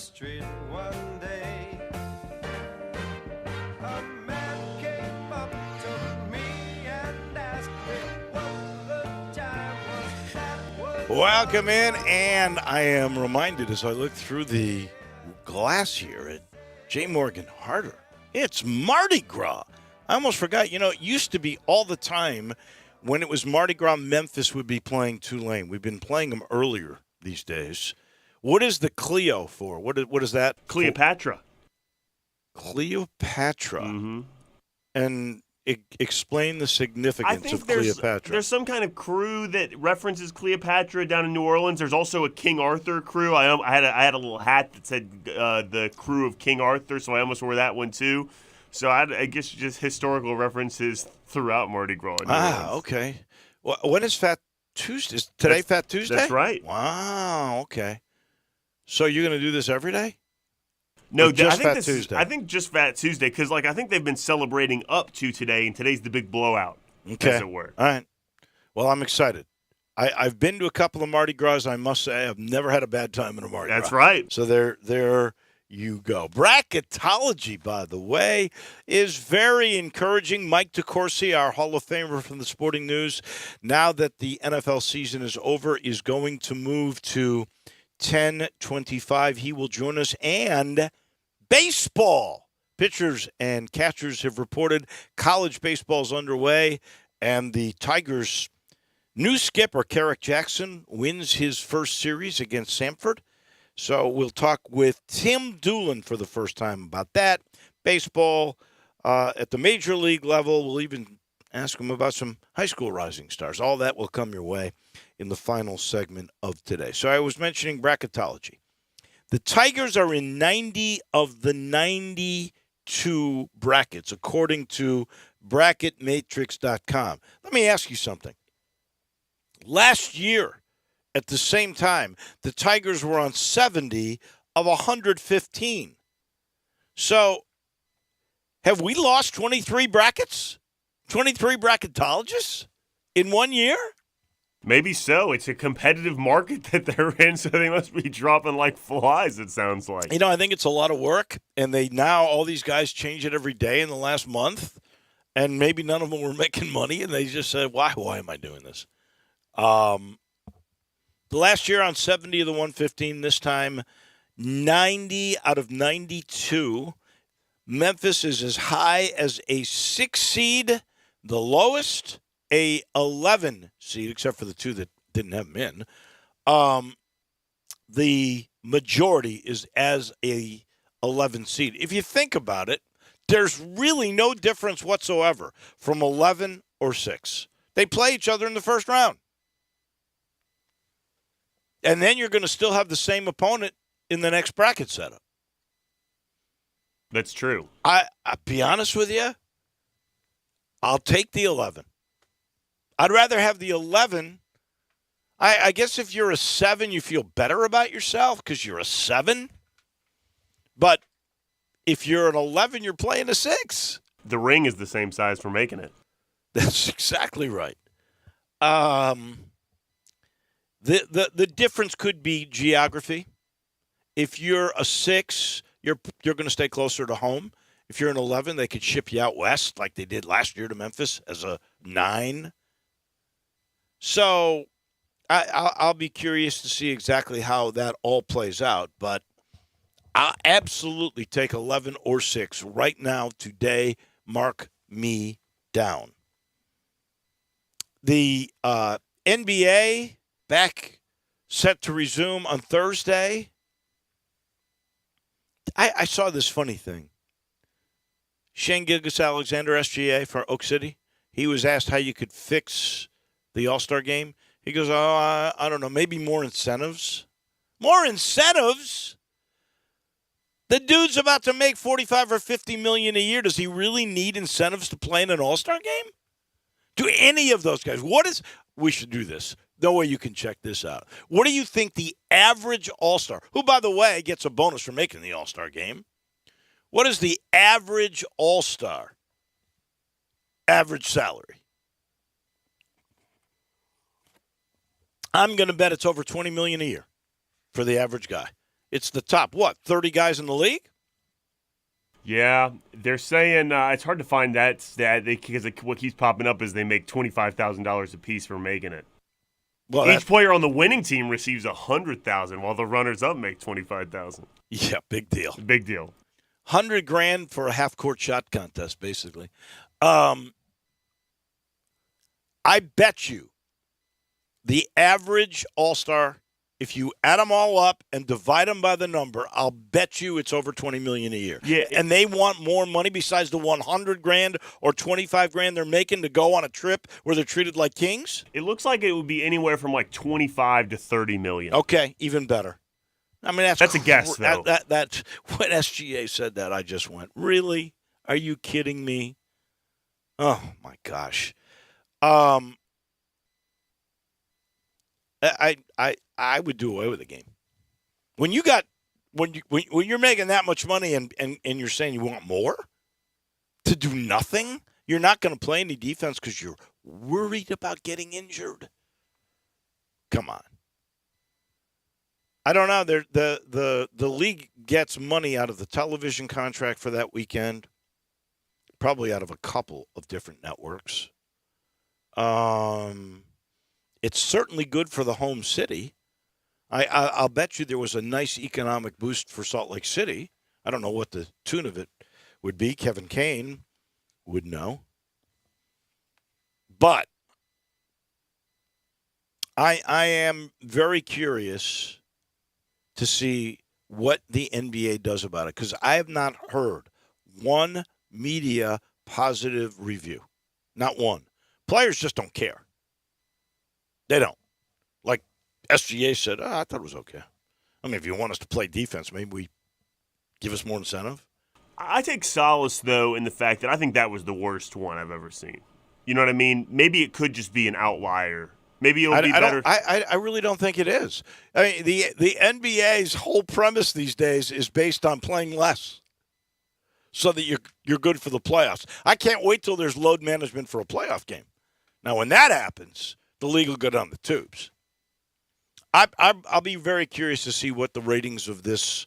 street one day. A man came up to me and asked me what the time was that was. Welcome in, and I am reminded as I look through the glass here at J. Morgan Harder, it's Mardi Gras. I almost forgot. It used to be all the time when it was Mardi Gras, Memphis would be playing Tulane. We've been playing them earlier these days. What is the Cleo for? What is that? Cleopatra. Cleopatra. Mm-hmm. And explain the significance of there's Cleopatra. some kind of crew that references Cleopatra down in New Orleans. There's also a King Arthur crew. I had a little hat that said the crew of King Arthur, so I almost wore that one too. So I guess just historical references throughout Mardi Gras. Okay. Well, when is Fat Tuesday? Is today Fat Tuesday? That's right. Wow, okay. So you're going to do this every day? No, Or just I think Fat Tuesday? I think just Fat Tuesday, because I think they've been celebrating up to today, and today's the big blowout, as it were. All right. Well, I'm excited. I've been to a couple of Mardi Gras. I must say I've never had a bad time in a Mardi Gras. That's right. So there you go. Bracketology, by the way, is very encouraging. Mike DeCourcy, our Hall of Famer from the Sporting News, now that the NFL season is over, is going to move to 10:25. He will join us. And baseball. Pitchers and catchers have reported college baseball is underway, and the Tigers' new skipper, Carrick Jackson, wins his first series against Samford. So we'll talk with Tim Doolin for the first time about that. Baseball at the major league level. We'll even ask him about some high school rising stars. All that will come your way in the final segment of today. So I was mentioning bracketology. The Tigers are in 90 of the 92 brackets, according to bracketmatrix.com. Let me ask you something. Last year, at the same time, the Tigers were on 70 of 115. So, have we lost 23 brackets? 23 bracketologists in 1 year? Maybe so. It's a competitive market that they're in, so they must be dropping like flies, it sounds like. I think it's a lot of work, and all these guys change it every day in the last month, and maybe none of them were making money, and they just said, why am I doing this? The last year on 70 of the 115, this time 90 out of 92. Memphis is as high as a 6 seed, the lowest, a 11 seed, except for the two that didn't have them in. The majority is as a 11 seed. If you think about it, there's really no difference whatsoever from 11 or 6. They play each other in the first round. And then you're going to still have the same opponent in the next bracket setup. That's true. I'll be honest with you. I'll take the 11. I'd rather have the 11. I guess if you're a 7, you feel better about yourself because you're a 7. But if you're an 11, you're playing a 6. The ring is the same size for making it. That's exactly right. The difference could be geography. If you're a 6, you're going to stay closer to home. If you're an 11, they could ship you out west like they did last year to Memphis as a 9. So I'll be curious to see exactly how that all plays out. But I'll absolutely take 11 or 6 right now, today. Mark me down. The NBA back set to resume on Thursday. I saw this funny thing. Shane Gilgeous-Alexander, SGA for Oak City, he was asked how you could fix the All-Star game. He goes, I don't know, maybe more incentives. More incentives? The dude's about to make $45 or $50 million a year. Does he really need incentives to play in an All-Star game? Do any of those guys? We should do this. No way you can check this out. What do you think the average All-Star, who, by the way, gets a bonus for making the All-Star game, what is the average All-Star average salary? I'm going to bet it's over $20 million a year for the average guy. It's the top, 30 guys in the league? Yeah, they're saying it's hard to find that stat because what keeps popping up is they make $25,000 a piece for making it. Well, Each player on the winning team receives $100,000, while the runners-up make $25,000. yeah, big deal. Big deal. $100,000 for a half-court shot contest, basically. I bet you the average All-Star, if you add them all up and divide them by the number, I'll bet you it's over $20 million a year. Yeah, and they want more money besides the $100,000 or $25,000 they're making to go on a trip where they're treated like kings. it looks like it would be anywhere from like 25 to 30 million. Okay, even better. I mean, That's a guess, though. That's when SGA said that. I just went, really? Are you kidding me? Oh my gosh. I would do away with the game. When you're making that much money and you're saying you want more to do nothing, you're not going to play any defense because you're worried about getting injured. Come on. I don't know. The league gets money out of the television contract for that weekend, probably out of a couple of different networks. It's certainly good for the home city. I'll bet you there was a nice economic boost for Salt Lake City. I don't know what the tune of it would be. Kevin Kane would know. But I am very curious to see what the NBA does about it, because I have not heard one media positive review. Not one. Players just don't care. They don't. Like SGA said, I thought it was okay. I mean, if you want us to play defense, maybe we give us more incentive. I take solace, though, in the fact that I think that was the worst one I've ever seen. You know what I mean? Maybe it could just be an outlier. Maybe it'll be better. I really don't think it is. I mean, the NBA's whole premise these days is based on playing less so that you're good for the playoffs. I can't wait till there's load management for a playoff game. Now, when that happens, the league will go down the tubes. I'll be very curious to see what the ratings of this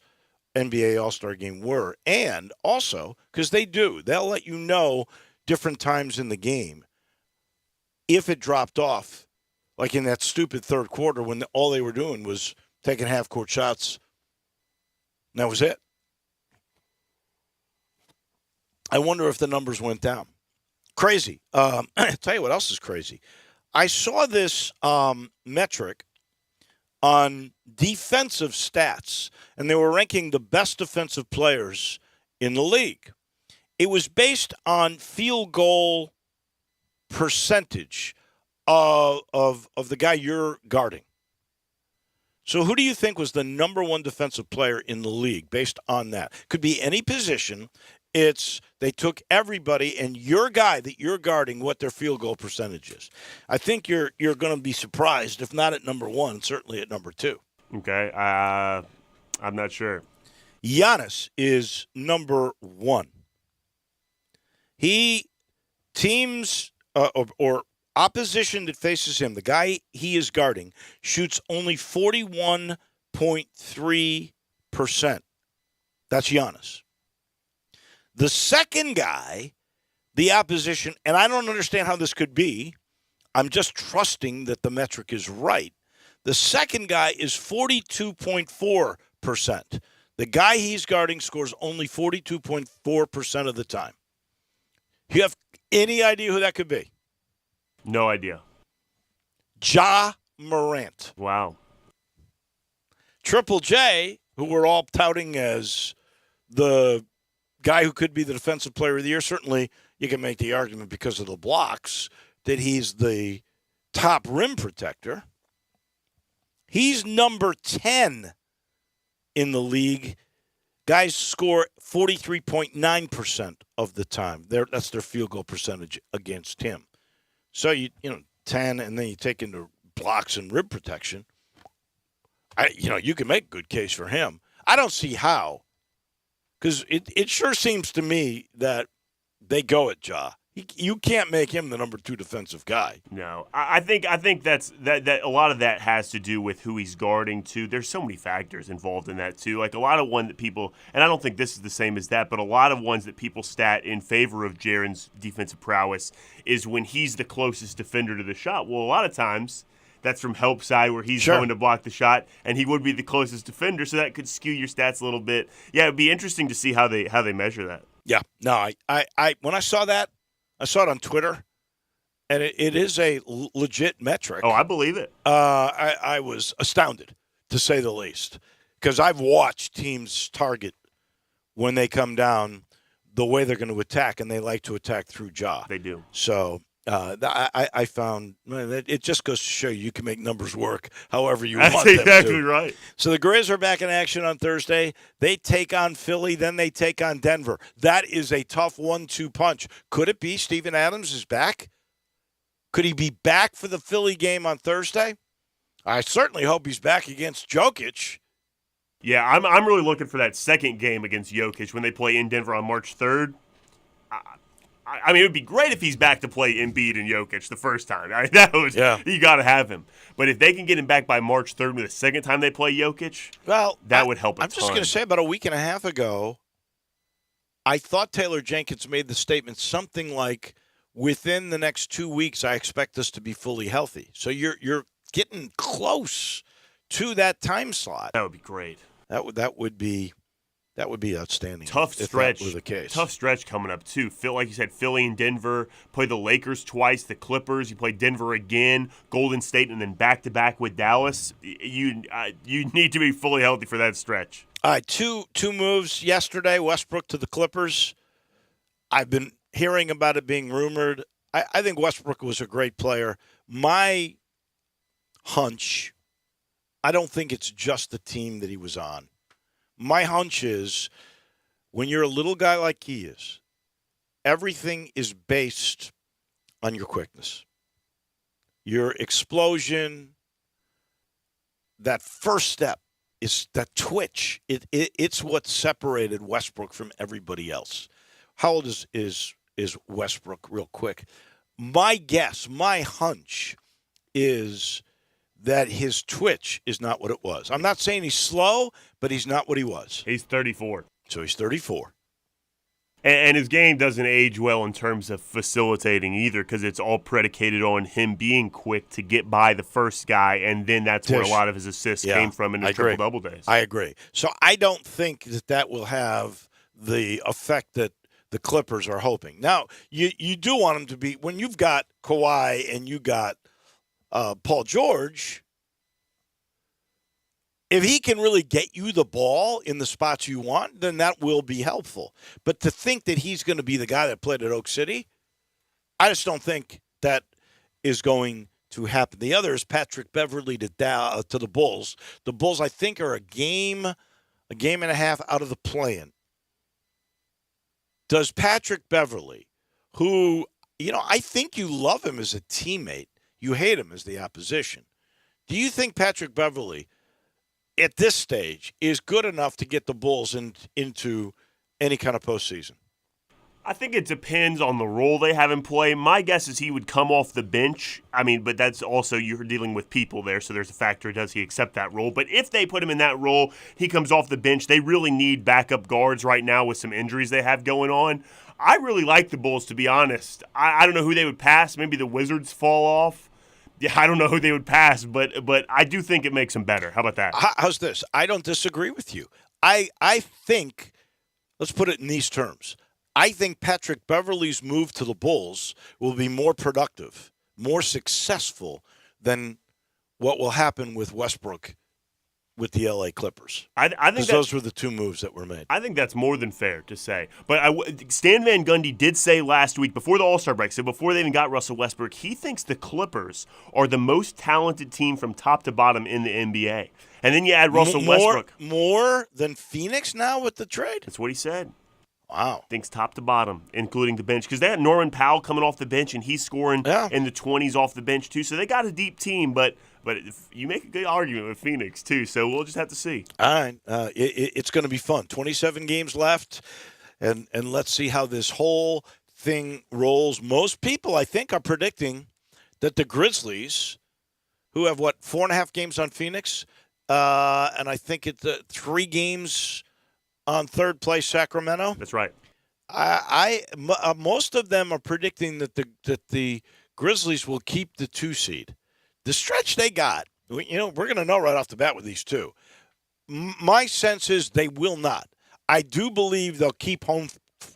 NBA All-Star game were. And also, because they'll let you know different times in the game if it dropped off. Like in that stupid third quarter when all they were doing was taking half-court shots. And that was it. I wonder if the numbers went down. Crazy. I'll tell you what else is crazy. I saw this metric on defensive stats, and they were ranking the best defensive players in the league. It was based on field goal percentage of the guy you're guarding. So who do you think was the number one defensive player in the league based on that? Could be any position. They took everybody and your guy that you're guarding, what their field goal percentage is. I think you're going to be surprised, if not at number one, certainly at number two. Okay, I'm not sure. Giannis is number one. Teams or opposition that faces him, the guy he is guarding, shoots only 41.3%. That's Giannis. The second guy, the opposition, and I don't understand how this could be. I'm just trusting that the metric is right. The second guy is 42.4%. The guy he's guarding scores only 42.4% of the time. You have any idea who that could be? No idea. Ja Morant. Wow. Triple J, who we're all touting as the guy who could be the defensive player of the year. Certainly, you can make the argument because of the blocks that he's the top rim protector. He's number 10 in the league. Guys score 43.9% of the time. That's their field goal percentage against him. So, 10, and then you take into blocks and rim protection. You can make a good case for him. I don't see how. Because it sure seems to me that they go at Ja. You can't make him the number 2 defensive guy. No, I think that's that a lot of that has to do with who he's guarding too. There's so many factors involved in that too. Like a lot of one that people, and I don't think this is the same as that, but a lot of ones that people stat in favor of Jaren's defensive prowess is when he's the closest defender to the shot. Well, a lot of times that's from help side where he's Sure. going to block the shot, and he would be the closest defender, so that could skew your stats a little bit. Yeah, it'd be interesting to see how they measure that. Yeah. No, I when I saw that, I saw it on Twitter, and it is a legit metric. Oh, I believe it. I was astounded, to say the least, because I've watched teams target when they come down the way they're going to attack, and they like to attack through Ja. They do. So I found it just goes to show you can make numbers work however you want That's them exactly to. right. So the Grizz are back in action on Thursday. They take on Philly, then they take on Denver. That is a tough 1-2 punch. Could it be Steven Adams is back? Could he be back for the Philly game on Thursday? I certainly hope he's back against Jokic. Yeah, I'm really looking for that second game against Jokic when they play in Denver on March 3rd. I mean, it would be great if he's back to play Embiid and Jokic the first time. You got to have him. But if they can get him back by March 3rd, the second time they play Jokic, Well, that would help a I'm ton. just going to say about a week and a half ago, I thought Taylor Jenkins made the statement something like, within the next 2 weeks, I expect us to be fully healthy. So you're getting close to that time slot. That would be great. That would be outstanding. Tough if stretch. That were the case. Tough stretch coming up too. Like you said, Philly and Denver. Play the Lakers twice, the Clippers. You play Denver again, Golden State, and then back to back with Dallas. You need to be fully healthy for that stretch. All right, two moves yesterday. Westbrook to the Clippers. I've been hearing about it being rumored. I think Westbrook was a great player. My hunch, I don't think it's just the team that he was on. My hunch is when you're a little guy like he is, everything is based on your quickness. Your explosion, that first step is that twitch. It's what separated Westbrook from everybody else. How old is Westbrook real quick? My guess, my hunch is that his twitch is not what it was. I'm not saying he's slow, but he's not what he was. He's 34. So he's 34. And his game doesn't age well in terms of facilitating either because it's all predicated on him being quick to get by the first guy, and then that's where a lot of his assists came from in his triple-double days. I agree. So I don't think that will have the effect that the Clippers are hoping. Now, you do want him to be – when you've got Kawhi and you got Paul George, if he can really get you the ball in the spots you want, then that will be helpful. But to think that he's going to be the guy that played at Oak City, I just don't think that is going to happen. The other is Patrick Beverley to the Bulls. The Bulls, I think, are a game and a half out of the play-in. Does Patrick Beverley, who, I think you love him as a teammate, you hate him as the opposition. Do you think Patrick Beverley, at this stage, is good enough to get the Bulls into any kind of postseason? I think it depends on the role they have him play. My guess is he would come off the bench. I mean, but that's also you're dealing with people there, so there's a factor. Does he accept that role? But if they put him in that role, he comes off the bench. They really need backup guards right now with some injuries they have going on. I really like the Bulls, to be honest. I don't know who they would pass. Maybe the Wizards fall off. Yeah, I don't know who they would pass, but I do think it makes them better. How about that? How's this? I don't disagree with you. I think, let's put it in these terms. I think Patrick Beverley's move to the Bulls will be more productive, more successful than what will happen with Westbrook with the L.A. Clippers. I think those were the two moves that were made. I think that's more than fair to say. But Stan Van Gundy did say last week, before the All-Star break, so before they even got Russell Westbrook, he thinks the Clippers are the most talented team from top to bottom in the NBA. And then you add Russell Westbrook. More than Phoenix now with the trade? That's what he said. Wow. Thinks top to bottom, including the bench. Because they had Norman Powell coming off the bench, and he's scoring in the 20s off the bench, too. So they got a deep team, but if you make a good argument with Phoenix, too. So we'll just have to see. All right. It's going to be fun. 27 games left, and let's see how this whole thing rolls, most people, I think, are predicting that the Grizzlies, who have, 4.5 games on Phoenix, and I think it's 3 games on third place Sacramento. That's right. Most of them are predicting that the Grizzlies will keep the 2 seed. The stretch they got, we're going to know right off the bat with these two. My sense is they will not. I do believe they'll keep home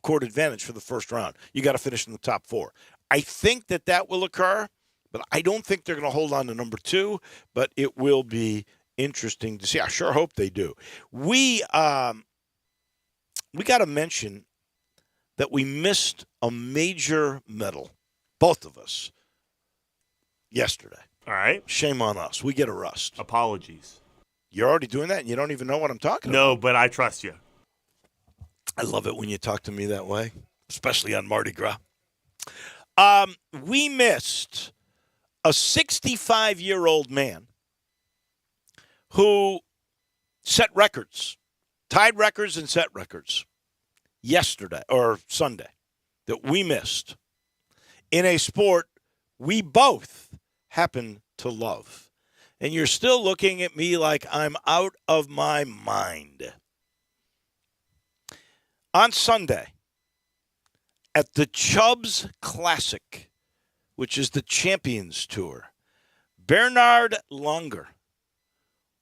court advantage for the first round. You got to finish in the top 4. I think that will occur, but I don't think they're going to hold on to number 2. But it will be interesting to see. I sure hope they do. We got to mention that we missed a major medal, both of us, yesterday. All right. Shame on us. We get a rust. Apologies. You're already doing that, and you don't even know what I'm talking about. No, but I trust you. I love it when you talk to me that way, especially on Mardi Gras. We missed a 65-year-old man who set records, tied records and set records yesterday or Sunday that we missed in a sport we both happen to love. And you're still looking at me like I'm out of my mind. On Sunday, at the Chubbs Classic, which is the Champions Tour, Bernard Langer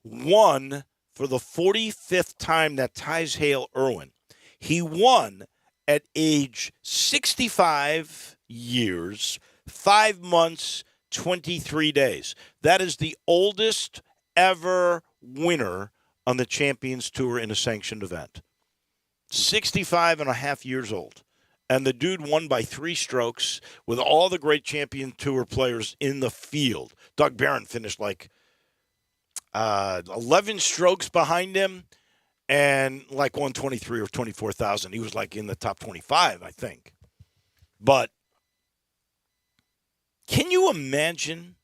won for the 45th time. That ties Hale Irwin. He won at age 65 years, 5 months, 23 days. That is the oldest ever winner on the Champions Tour in a sanctioned event. 65 and a half years old. And the dude won by 3 strokes with all the great Champion Tour players in the field. Doug Barron finished 11 strokes behind him and 123 or 24,000. He was in the top 25, I think. But can you imagine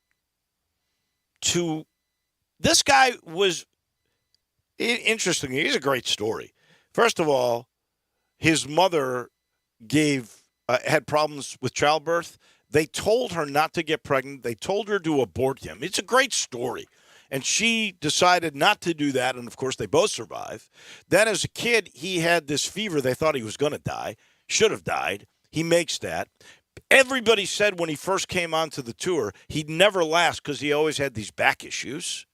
this guy was interesting. He's a great story. First of all, his mother had problems with childbirth. They told her not to get pregnant. They told her to abort him. It's a great story. And she decided not to do that, and, of course, they both survive. Then as a kid, he had this fever. They thought he was going to die, should have died. He makes that. Everybody said when he first came onto the tour, he'd never last because he always had these back issues.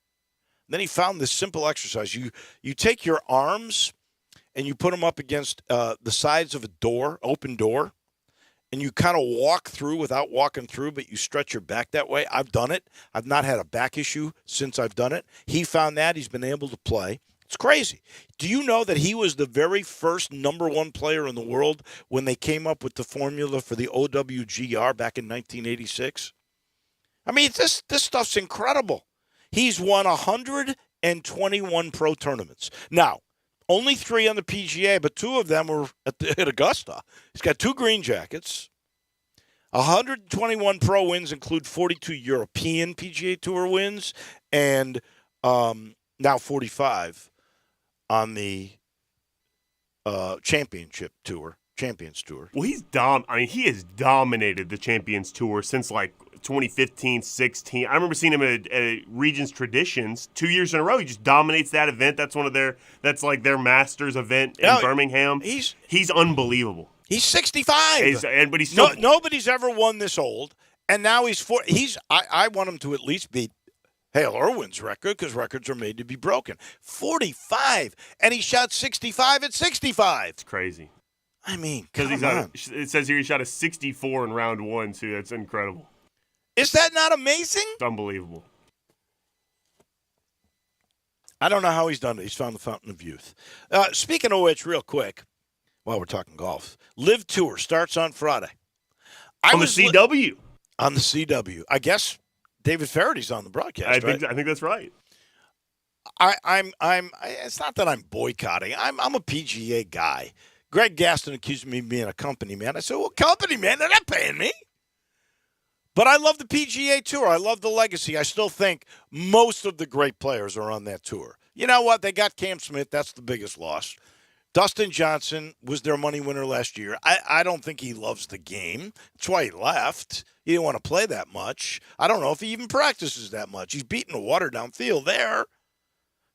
Then he found this simple exercise. You take your arms and you put them up against the sides of a door, open door, and you kind of walk through without walking through, but you stretch your back that way. I've done it. I've not had a back issue since I've done it. He found that. He's been able to play. It's crazy. Do you know that he was the very first number 1 player in the world when they came up with the formula for the OWGR back in 1986? I mean, this stuff's incredible. He's won 121 pro tournaments. Now, only 3 on the PGA, but 2 of them were at Augusta. He's got 2 green jackets. 121 pro wins include 42 European PGA Tour wins and now 45 on the Champions Tour. Well, he has dominated the Champions Tour since 2015, 16. I remember seeing him at Regions Traditions 2 years in a row. He just dominates that event. That's that's their Masters event in Birmingham. He's unbelievable. He's 65. But he's still nobody's ever won this old, and now he's 4. I want him to at least beat Hale Irwin's record because records are made to be broken. 45, and he shot 65 at 65. It's crazy. I mean, it says here he shot a 64 in round 1 too. That's incredible. Is that not amazing? It's unbelievable. I don't know how he's done it. He's found the fountain of youth. Speaking of which, real quick, while we're talking golf, Live Tour starts on Friday. On the CW. On the CW. I guess David Faraday's on the broadcast, I think that's right. It's not that I'm boycotting. I'm a PGA guy. Greg Gaston accused me of being a company man. I said, well, company man, they're not paying me. But I love the PGA Tour. I love the legacy. I still think most of the great players are on that tour. You know what? They got Cam Smith. That's the biggest loss. Dustin Johnson was their money winner last year. I don't think he loves the game. That's why he left. He didn't want to play that much. I don't know if he even practices that much. He's beating a watered-down field there.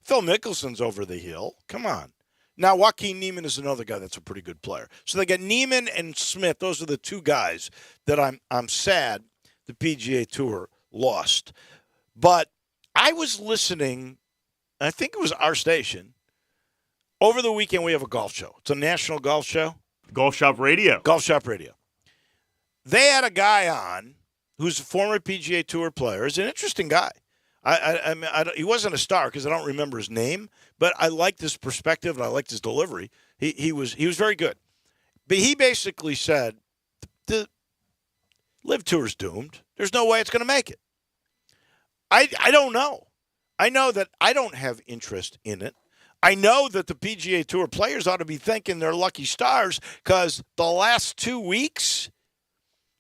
Phil Mickelson's over the hill. Come on. Now, Joaquin Neiman is another guy that's a pretty good player. So they got Neiman and Smith. Those are the two guys that I'm sad the PGA Tour lost. But I was listening, I think it was our station. Over the weekend, we have a golf show. It's a national golf show. Golf Shop Radio. Golf Shop Radio. They had a guy on who's a former PGA Tour player. He's an interesting guy. He wasn't a star because I don't remember his name, but I liked his perspective and I liked his delivery. He was very good. But he basically said, the Live Tour's doomed. There's no way it's going to make it. I don't know. I know that I don't have interest in it. I know that the PGA Tour players ought to be thinking they're lucky stars because the last 2 weeks,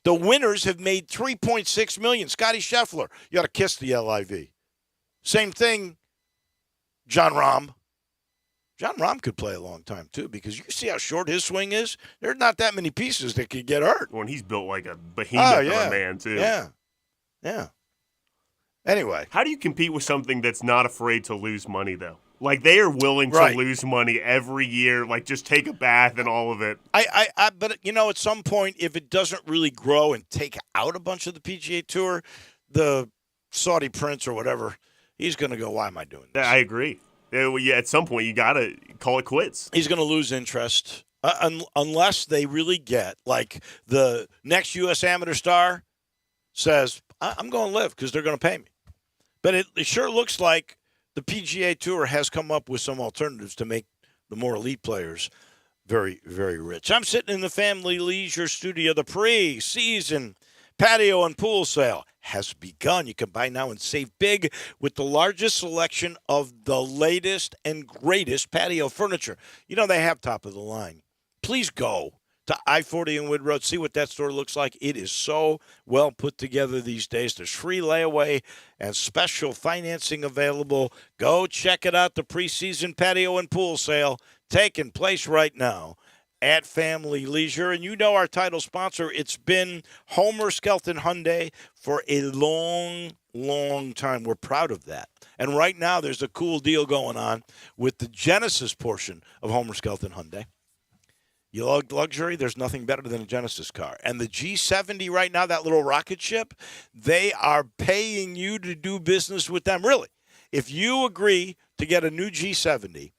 the winners have made $3.6 million. Scotty Scheffler, you ought to kiss the LIV. Same thing, John Rahm. John Rahm could play a long time, too, because you see how short his swing is. There's not that many pieces that could get hurt. Well, and he's built like a behemoth of a man, too. Yeah. Anyway. How do you compete with something that's not afraid to lose money, though? Like, they are willing to lose money every year, like just take a bath and all of it. But, at some point, if it doesn't really grow and take out a bunch of the PGA Tour, the Saudi prince or whatever, he's going to go, why am I doing this? I agree. At some point, you got to call it quits. He's going to lose interest unless they really get, like the next U.S. Amateur star says, I'm going to live because they're going to pay me. But it sure looks like the PGA Tour has come up with some alternatives to make the more elite players very, very rich. I'm sitting in the Family Leisure Studio. The pre-season patio and pool sale has begun. You can buy now and save big with the largest selection of the latest and greatest patio furniture. They have top of the line. Please go to I-40 and Wood Road. See what that store looks like. It is so well put together these days. There's free layaway and special financing available. Go check it out. The preseason patio and pool sale taking place right now at Family Leisure. And our title sponsor, it's been Homer Skelton Hyundai for a long, long time. We're proud of that. And right now there's a cool deal going on with the Genesis portion of Homer Skelton Hyundai. You love luxury, there's nothing better than a Genesis car. And the G70 right now, that little rocket ship, they are paying you to do business with them. Really, if you agree to get a new G70,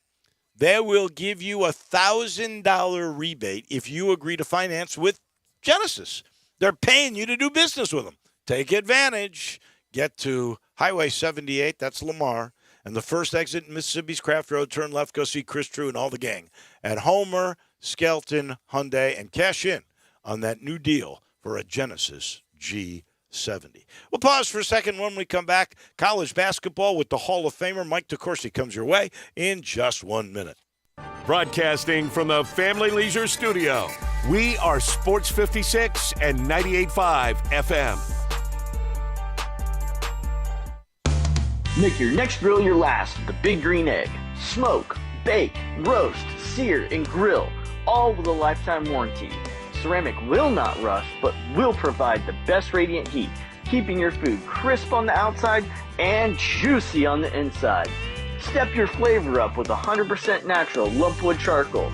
they will give you a $1,000 rebate if you agree to finance with Genesis. They're paying you to do business with them. Take advantage. Get to Highway 78, that's Lamar, and the first exit in Mississippi's Craft Road. Turn left, go see Chris True and all the gang at Homer Skelton Hyundai and cash in on that new deal for a Genesis G70. We'll pause for a second. When we come back, college basketball with the Hall of Famer Mike DeCourcy comes your way in just 1 minute. Broadcasting from the Family Leisure Studio, we are Sports 56 and 98.5 FM. Make your next grill your last with the Big Green Egg. Smoke, bake, roast, sear, and grill, all with a lifetime warranty. Ceramic will not rust, but will provide the best radiant heat, keeping your food crisp on the outside and juicy on the inside. Step your flavor up with 100% natural lumpwood charcoal.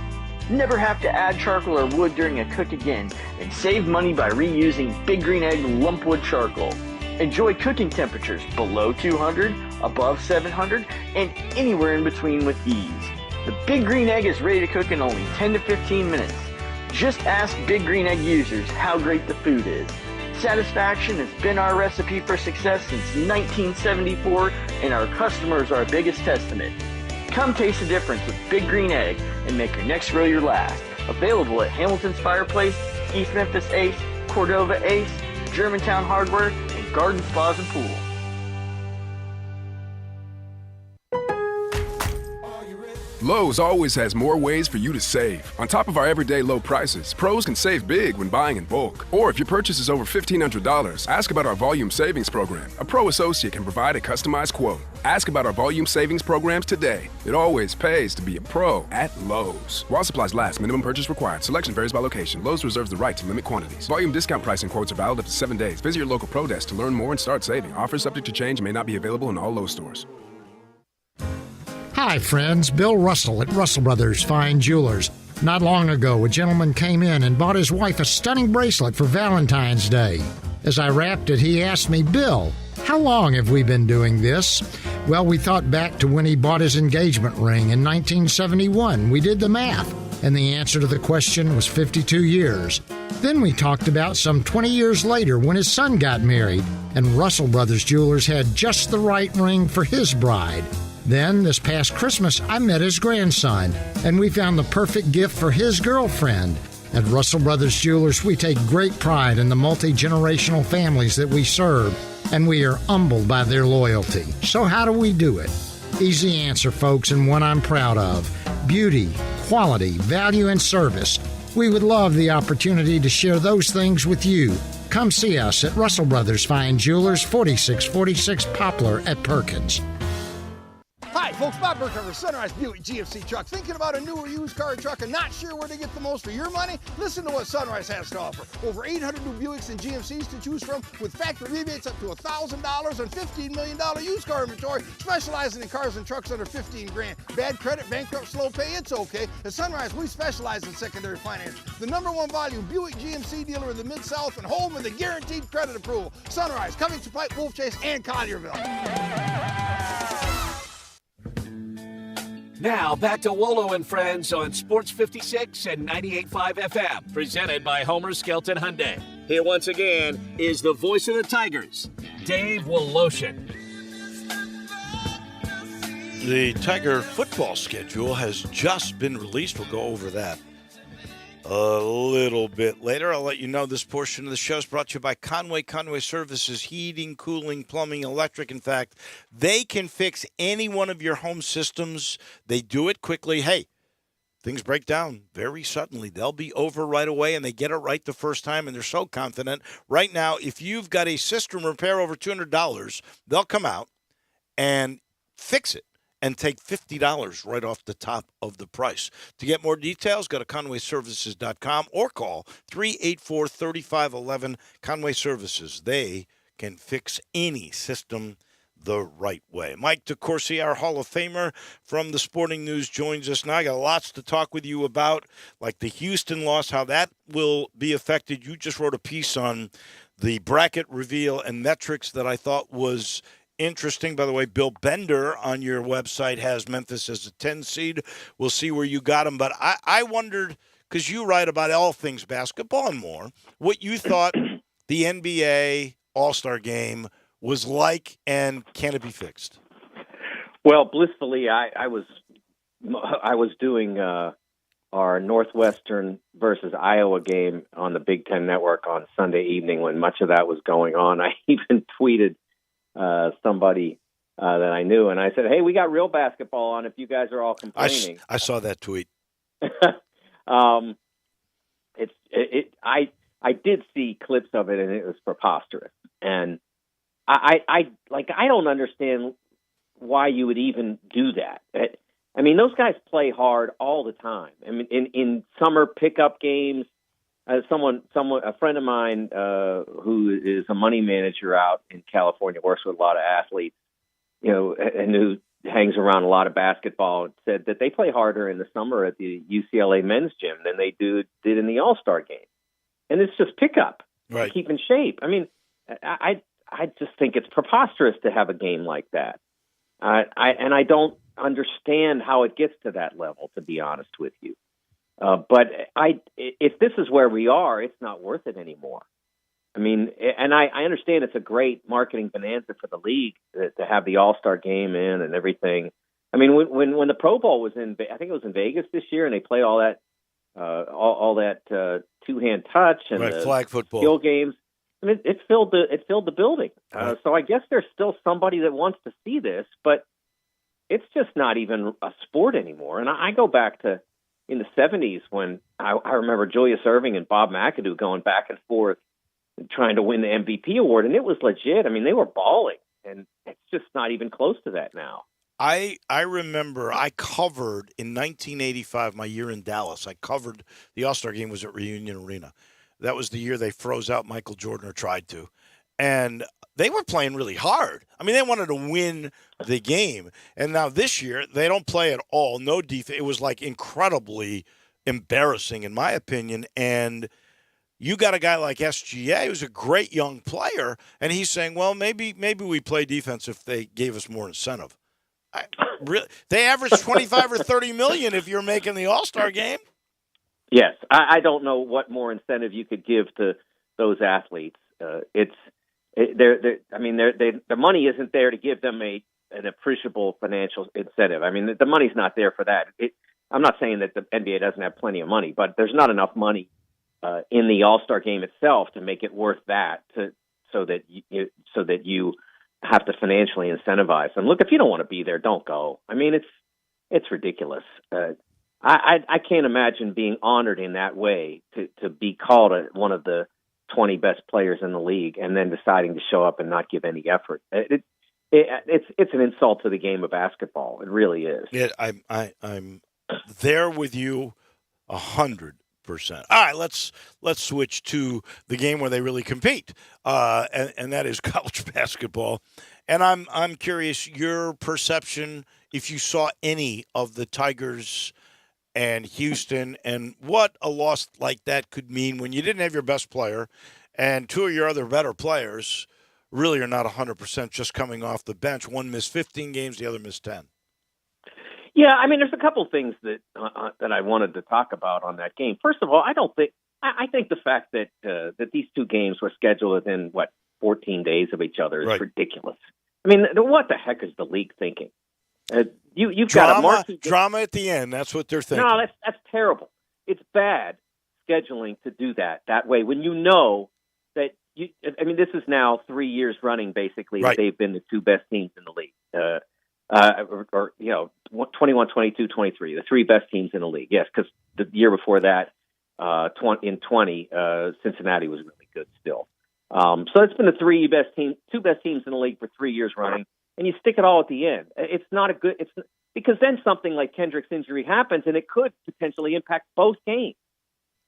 Never have to add charcoal or wood during a cook again, and save money by reusing Big Green Egg lumpwood charcoal. Enjoy cooking temperatures below 200, above 700, and anywhere in between with ease. The Big Green Egg is ready to cook in only 10 to 15 minutes. Just ask Big Green Egg users how great the food is. Satisfaction has been our recipe for success since 1974, and our customers are our biggest testament. Come taste the difference with Big Green Egg and make your next grill your last. Available at Hamilton's Fireplace, East Memphis Ace, Cordova Ace, Germantown Hardware, and Garden Spas and Pool. Lowe's always has more ways for you to save. On top of our everyday low prices, pros can save big when buying in bulk. Or if your purchase is over $1,500, ask about our volume savings program. A pro associate can provide a customized quote. Ask about our volume savings programs today. It always pays to be a pro at Lowe's. While supplies last, minimum purchase required. Selection varies by location. Lowe's reserves the right to limit quantities. Volume discount pricing quotes are valid up to 7 days. Visit your local pro desk to learn more and start saving. Offers subject to change and may not be available in all Lowe's stores. Hi, friends. Bill Russell at Russell Brothers Fine Jewelers. Not long ago, a gentleman came in and bought his wife a stunning bracelet for Valentine's Day. As I wrapped it, he asked me, Bill, how long have we been doing this? Well, we thought back to when he bought his engagement ring in 1971. We did the math, and the answer to the question was 52 years. Then we talked about some 20 years later when his son got married, and Russell Brothers Jewelers had just the right ring for his bride. Then, this past Christmas, I met his grandson, and we found the perfect gift for his girlfriend. At Russell Brothers Jewelers, we take great pride in the multi-generational families that we serve, and we are humbled by their loyalty. So how do we do it? Easy answer, folks, and one I'm proud of. Beauty, quality, value, and service. We would love the opportunity to share those things with you. Come see us at Russell Brothers Fine Jewelers, 4646 Poplar at Perkins. Hi, folks. Bob Burkhardt, Sunrise Buick GMC Truck. Thinking about a new or used car or truck and not sure where to get the most for your money? Listen to what Sunrise has to offer. Over 800 new Buicks and GMCs to choose from with factory rebates up to $1,000 and $15 million used car inventory, specializing in cars and trucks under 15 grand. Bad credit, bankrupt, slow pay, it's okay. At Sunrise, we specialize in secondary finance. The #1 volume Buick GMC dealer in the Mid-South and home of the guaranteed credit approval. Sunrise, Covington Pike, Wolf Chase, and Collierville. Now back to Wolo and Friends on Sports 56 and 98.5 FM, presented by Homer Skelton Hyundai. Here once again is the voice of the Tigers, Dave Woloshin. The Tiger football schedule has just been released. We'll go over that a little bit later. I'll let you know this portion of the show is brought to you by Conway Services, heating, cooling, plumbing, electric. In fact, they can fix any one of your home systems. They do it quickly. Hey, things break down very suddenly. They'll be over right away, and they get it right the first time, and they're so confident. Right now, if you've got a system repair over $200, they'll come out and fix it and take $50 right off the top of the price. To get more details, go to conwayservices.com or call 384-3511. Conway Services, they can fix any system the right way. Mike DeCourcy, our Hall of Famer from the Sporting News, joins us now. I got lots to talk with you about, like the Houston loss, how that will be affected. You just wrote a piece on the bracket reveal and metrics that I thought was interesting. By the way, Bill Bender on your website has Memphis as a 10 seed. We'll see where you got him. But I wondered, because you write about all things basketball and more, what you thought the NBA All-Star Game was like, and can it be fixed? Well, blissfully, I was doing our Northwestern versus Iowa game on the Big Ten Network on Sunday evening when much of that was going on. I even tweeted somebody that I knew, and I said, "Hey, we got real basketball on if you guys are all complaining." I saw that tweet. I did see clips of it, and it was preposterous. And I don't understand why you would even do that. I mean, those guys play hard all the time. I mean, in summer pickup games, a friend of mine who is a money manager out in California, works with a lot of athletes, and who hangs around a lot of basketball, said that they play harder in the summer at the UCLA men's gym than they did in the All-Star game. And it's just pickup, right, to keep in shape. I mean, I just think it's preposterous to have a game like that. I don't understand how it gets to that level, to be honest with you. But if this is where we are, it's not worth it anymore. I mean, and I understand it's a great marketing bonanza for the league to have the All-Star game in and everything. I mean, when the Pro Bowl was I think it was in Vegas this year, and they play all that two-hand touch and right, flag football, skill games. I mean, it filled the building. So I guess there's still somebody that wants to see this, but it's just not even a sport anymore. And I go back to in the 70s when I remember Julius Erving and Bob McAdoo going back and forth trying to win the MVP award, and it was legit. I mean, they were balling, and it's just not even close to that now. I remember I covered in 1985, my year in Dallas. I covered the All-Star game was at Reunion Arena. That was the year they froze out Michael Jordan, or tried to. And they were playing really hard. I mean, they wanted to win the game. And now this year, they don't play at all. No defense. It was like incredibly embarrassing, in my opinion. And you got a guy like SGA, who's a great young player, and he's saying, well, maybe we play defense if they gave us more incentive. They average 25 or 30 million if you're making the All-Star game. Yes, I don't know what more incentive you could give to those athletes. The money isn't there to give them an appreciable financial incentive. I mean, the money's not there for that. I'm not saying that the NBA doesn't have plenty of money, but there's not enough money in the All-Star game itself to make it worth that, so that you have to financially incentivize them. Look, if you don't want to be there, don't go. I mean, it's ridiculous. I can't imagine being honored in that way to be called one of the 20 best players in the league and then deciding to show up and not give any effort. It's an insult to the game of basketball. It really is. Yeah, I'm there with you 100%. All right, let's switch to the game where they really compete, and that is college basketball. And I'm curious your perception, if you saw any of the Tigers and Houston, and what a loss like that could mean when you didn't have your best player and two of your other better players really are not 100% just coming off the bench. One missed 15 games, the other missed 10. Yeah, I mean, there's a couple things that I wanted to talk about on that game. First of all, I think the fact that these two games were scheduled within 14 days of each other is ridiculous. I mean, what the heck is the league thinking? You've got a marquee drama at the end. That's what they're thinking. No, that's terrible. It's bad scheduling to do that way when you know that this is now 3 years running basically that they've been the two best teams in the league. 21, 22, 23, the three best teams in the league. Yes, because the year before that, in 20, Cincinnati was really good still. So it's been the two best teams in the league for 3 years running, and you stick it all at the end. It's not a good. It's because then something like Kendrick's injury happens, and it could potentially impact both games.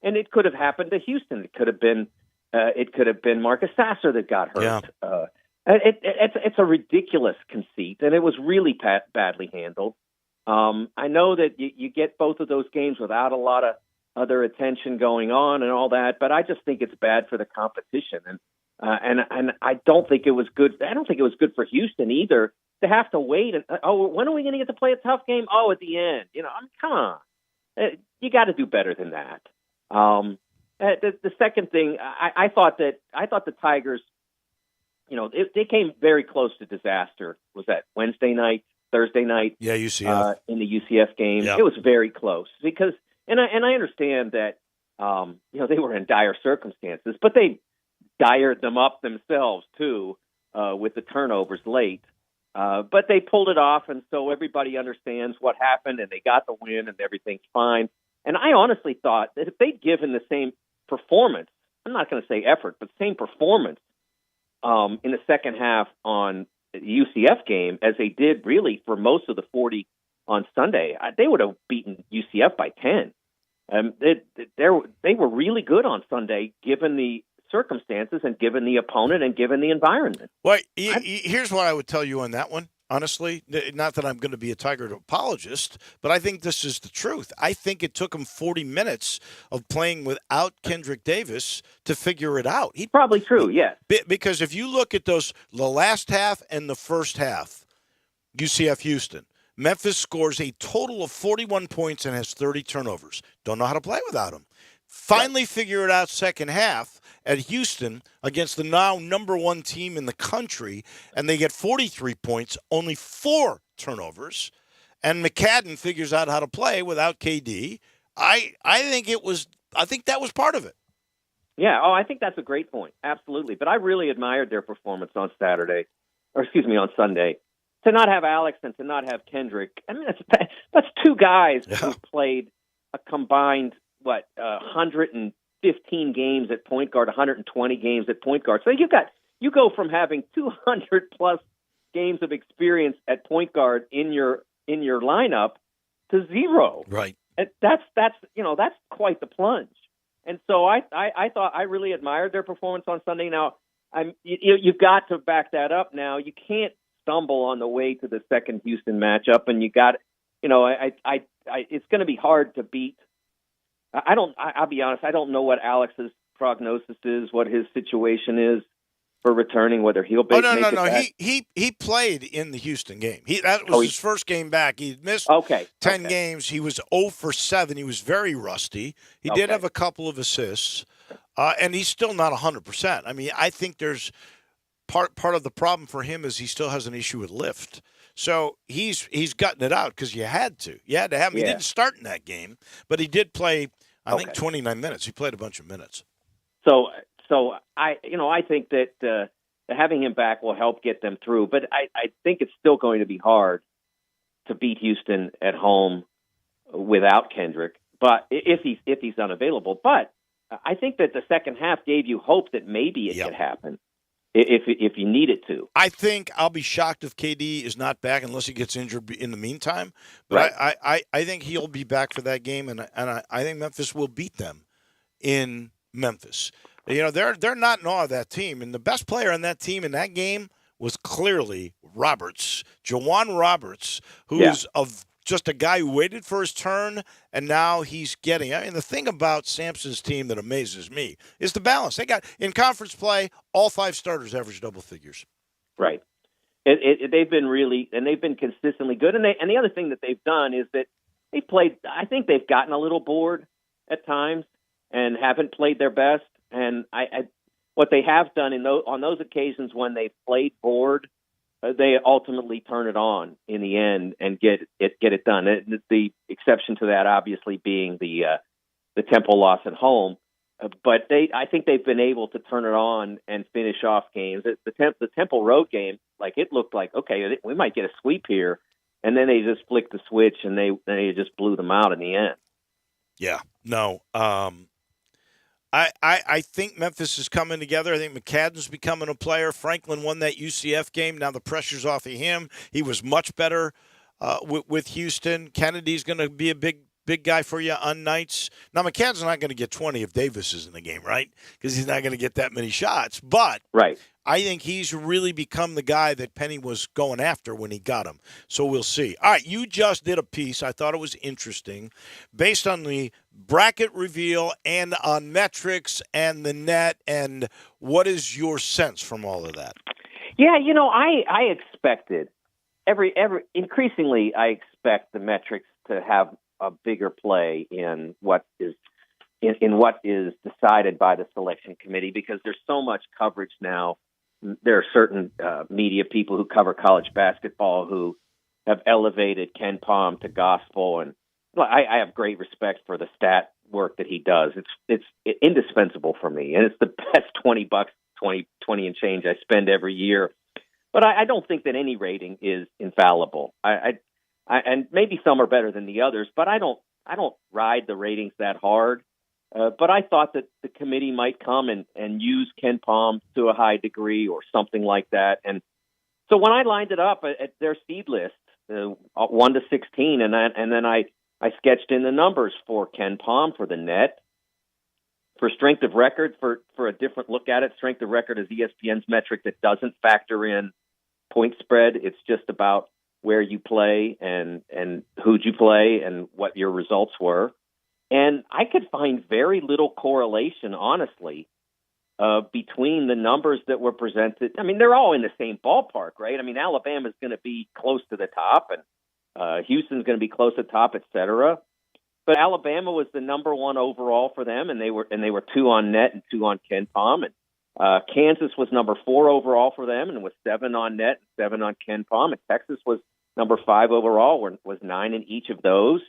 And it could have happened to Houston. It could have been Marcus Sasser that got hurt. Yeah. It's a ridiculous conceit, and it was really badly handled. I know that you get both of those games without a lot of other attention going on and all that, but I just think it's bad for the competition, and I don't think it was good. I don't think it was good for Houston either to have to wait. And when are we going to get to play a tough game? Oh, at the end. Come on, you got to do better than that. The second thing, I thought the Tigers. They came very close to disaster. Was that Wednesday night, Thursday night? Yeah, UCF. In the UCF game. Yep. It was very close because, and I understand that, they were in dire circumstances, but they dired them up themselves too, with the turnovers late. But they pulled it off, and so everybody understands what happened, and they got the win, and everything's fine. And I honestly thought that if they'd given the same performance, I'm not going to say effort, but same performance, in the second half on the UCF game, as they did really for most of the 40 on Sunday, they would have beaten UCF by 10. They were really good on Sunday, given the circumstances and given the opponent and given the environment. Well, here's what I would tell you on that one. Honestly, not that I'm going to be a Tiger apologist, but I think this is the truth. I think it took him 40 minutes of playing without Kendrick Davis to figure it out. Probably true, yes. Because if you look at the last half and the first half, UCF Houston, Memphis scores a total of 41 points and has 30 turnovers. Don't know how to play without him. Finally figure it out second half at Houston against the now number one team in the country, and they get 43 points, only 4 turnovers, and McCadden figures out how to play without KD. I think that was part of it. Yeah, I think that's a great point. Absolutely. But I really admired their performance on Sunday. to not have Alex and to not have Kendrick, I mean, that's two guys who played a combined, 115 games at point guard, 120 games at point guard. So you go from having 200 plus games of experience at point guard in your lineup to zero. Right. And that's quite the plunge. And so I thought I really admired their performance on Sunday. Now you've got to back that up. Now you can't stumble on the way to the second Houston matchup, and it's going to be hard to beat. I'll be honest, I don't know what Alex's prognosis is, what his situation is for returning, whether he'll make it back. He played in the Houston game. That was his first game back. He missed 10 games. He was 0 for 7. He was very rusty. He did have a couple of assists, and he's still not 100%. I mean, I think there's part of the problem for him is he still has an issue with lift. So he's gotten it out because you had to. You had to have him. He didn't start in that game, but he did play, I think, 29 minutes. He played a bunch of minutes. So I think that having him back will help get them through. But I think it's still going to be hard to beat Houston at home without Kendrick. But if he's unavailable, but I think that the second half gave you hope that maybe it could happen. If you need it to. I think I'll be shocked if KD is not back unless he gets injured in the meantime. But I think he'll be back for that game, and I think Memphis will beat them in Memphis. They're not in awe of that team, and the best player on that team in that game was clearly Roberts, Jawan Roberts, who is just a guy who waited for his turn, and now he's getting. I mean, the thing about Sampson's team that amazes me is the balance. They got in conference play, all 5 starters average double figures. Right. They've been consistently good, and the other thing that they've done is that they've played. I think they've gotten a little bored at times and haven't played their best. And what they have done on those occasions when they've played bored, they ultimately turn it on in the end and get it done. The exception to that, obviously, being the Temple loss at home. But I think they've been able to turn it on and finish off games. The Temple road game, it looked like, okay, we might get a sweep here, and then they just flicked the switch and they just blew them out in the end. Yeah, no. I think Memphis is coming together. I think McCadden's becoming a player. Franklin won that UCF game. Now the pressure's off of him. He was much better with Houston. Kennedy's going to be a big guy for you on nights. Now McCadden's not going to get 20 if Davis is in the game, right? Because he's not going to get that many shots. But I think he's really become the guy that Penny was going after when he got him. So we'll see. All right, you just did a piece. I thought it was interesting. Based on the bracket reveal and on metrics and the net, and what is your sense from all of that? Yeah, I expected increasingly I expect the metrics to have a bigger play in what is decided by the selection committee because there's so much coverage now. There are certain media people who cover college basketball who have elevated Ken Pom to gospel, and I have great respect for the stat work that he does. It's indispensable for me, and it's the best $20, 20 and change I spend every year. But I don't think that any rating is infallible. And maybe some are better than the others, but I don't ride the ratings that hard. But I thought that the committee might come and use Ken Pom to a high degree or something like that. And so when I lined it up at their seed list, 1 to 16, and then I sketched in the numbers for Ken Pom for the net, for strength of record, for a different look at it. Strength of record is ESPN's metric that doesn't factor in point spread. It's just about where you play and who'd you play and what your results were. And I could find very little correlation, honestly, between the numbers that were presented. I mean, they're all in the same ballpark, right? I mean, Alabama's going to be close to the top, and Houston's going to be close to the top, et cetera. But Alabama was the number 1 overall for them, and they were 2 on net and 2 on Ken Pom. And Kansas was number 4 overall for them, and was 7 on net and 7 on Ken Pom. And Texas was number 5 overall, was 9 in each of those.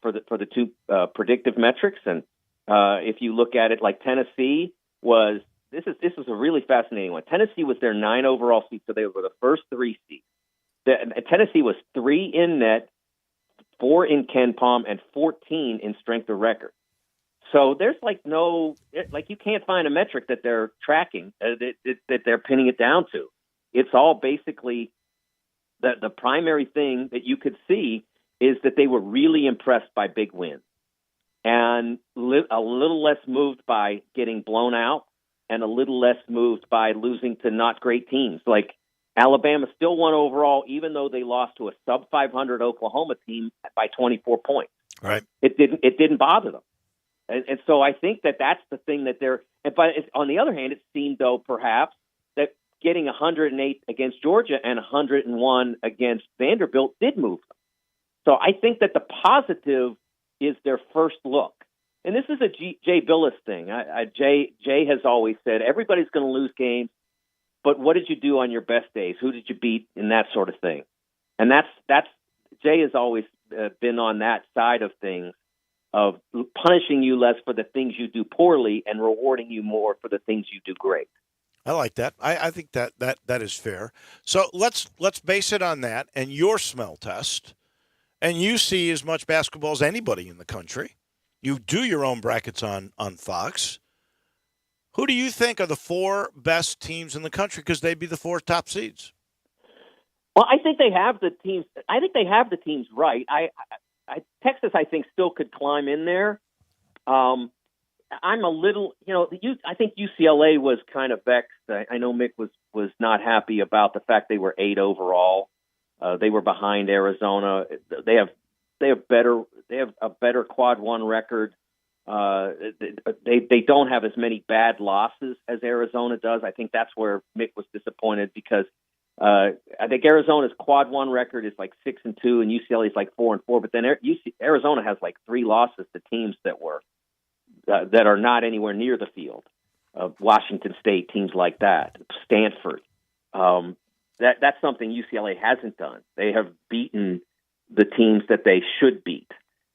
For the 2 predictive metrics, and if you look at it, like Tennessee this is a really fascinating one. Tennessee was their 9 overall seed, so they were the first 3 seed. Tennessee was 3 in net, 4 in Ken Palm, and 14 in strength of record. So there's you can't find a metric that they're tracking that they're pinning it down to. It's all basically the primary thing that you could see is that they were really impressed by big wins and a little less moved by getting blown out and a little less moved by losing to not great teams. Like Alabama still won overall, even though they lost to a sub 500 Oklahoma team by 24 points. Right. It didn't bother them. And so I think that's the thing that they're. But on the other hand, it seemed though perhaps that getting 108 against Georgia and 101 against Vanderbilt did move them. So I think that the positive is their first look. And this is a Jay Billis thing. Jay has always said everybody's going to lose games, but what did you do on your best days? Who did you beat? And that sort of thing. And that's Jay has always been on that side of things, of punishing you less for the things you do poorly and rewarding you more for the things you do great. I like that. I think that is fair. So let's base it on that and your smell test. And you see as much basketball as anybody in the country. You do your own brackets on Fox. Who do you think are the 4 best teams in the country? Because they'd be the 4 top seeds. Well, I think they have the teams. I think they have the teams right. Texas, I think, still could climb in there. I'm a little, I think UCLA was kind of vexed. I know Mick was not happy about the fact they were 8 overall. They were behind Arizona. They have a better quad 1 record. They don't have as many bad losses as Arizona does. I think that's where Mick was disappointed because I think Arizona's quad 1 record is like 6-2 and UCLA is like 4-4. But then Arizona has like 3 losses to teams that are not anywhere near the field. Washington State, teams like that, Stanford. That's something UCLA hasn't done. They have beaten the teams that they should beat,